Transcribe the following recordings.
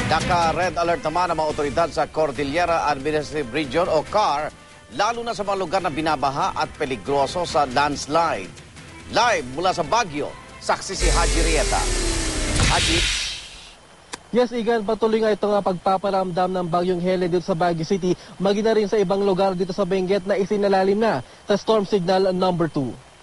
Naka-red alert naman ang mga otoridad sa Cordillera Administrative Region o CAR, lalo na sa mga lugar na binabaha at peligroso sa landslide. Live mula sa Baguio, saksi si Haji Rieta. Haji. Yes, Igan, patuloy nga ito nga pagpaparamdam ng bagyong Helen dito sa Baguio City, maging na rin sa ibang lugar dito sa Benguet na isinalalim na sa storm signal number 2.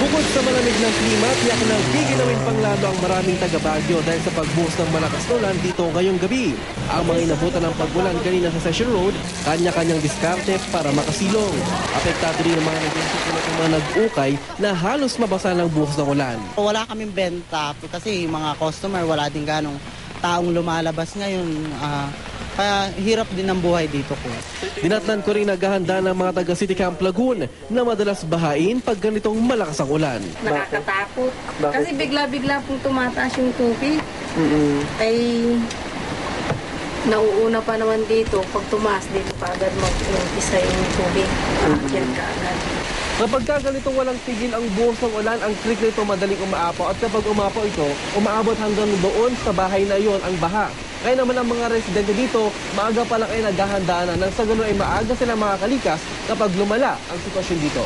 Bukod sa malamig ng klima, tiyak na giginawin pang lalo ang maraming taga-Baguio dahil sa pagbuhos ng malakas na ulan dito ngayong gabi. Ang mga inabutan ng pag-ulan kanina sa Session Road, kanya-kanyang diskarte para makasilong. Apektado rin ang mga negosyo ng mga nag-ukay na halos mabasa ng buhos ng ulan. Wala kaming benta kasi mga customer wala din ganong taong lumalabas ngayon. Kaya hirap din ang buhay dito po. Dinatnan ko rin naghahanda ng mga taga City Camp Lagoon na madalas bahain pag ganitong malakas ang ulan. Nakakatakot. Kasi bigla-bigla pong tumataas yung tubig. Ay nauuna pa naman dito. Pag tumaas dito pa agad mag-umpisa yung tubig. Yan ka agad. Kapag ganitong walang tigil ang buhos ng ulan, ang creek nito madaling umaapaw. At kapag umapaw ito, umaabot hanggang doon sa bahay na iyon ang baha. Kaya naman ang mga residente dito, maaga pa lang ay naghahandaan na nang sa ganoon ay maaga sila makakalikas kapag lumala ang sitwasyon dito.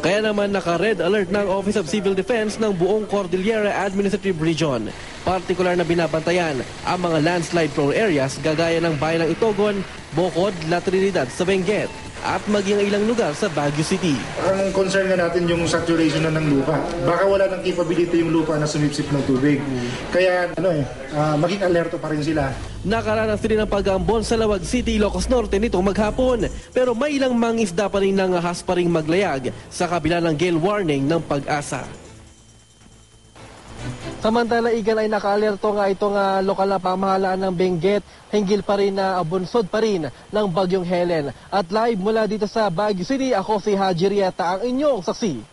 Kaya naman naka-red alert ng Office of Civil Defense ng buong Cordillera Administrative Region. Partikular na binabantayan ang mga landslide-prone areas gagaya ng bayan ng Itogon, Bocod, La Trinidad sa Benguet at maging ilang lugar sa Baguio City. Ang concern nga natin yung saturation na ng lupa. Baka wala ng capability yung lupa na sumipsip ng tubig. Kaya maging alerto pa rin sila. Nakaranas din ang pag-aambon sa Lawag City, Ilocos Norte nitong maghapon. Pero may ilang mangisda pa rin nangahas pa rin maglayag sa kabila ng gale warning ng Pag-asa. Samantala, Igan, ay naka-alerto nga itong lokal na pamahalaan ng Benguet, hinggil pa rin na bunsod pa rin ng bagyong Helen. At live mula dito sa Baguio City, ako si Haji Rieta, ang inyong saksi.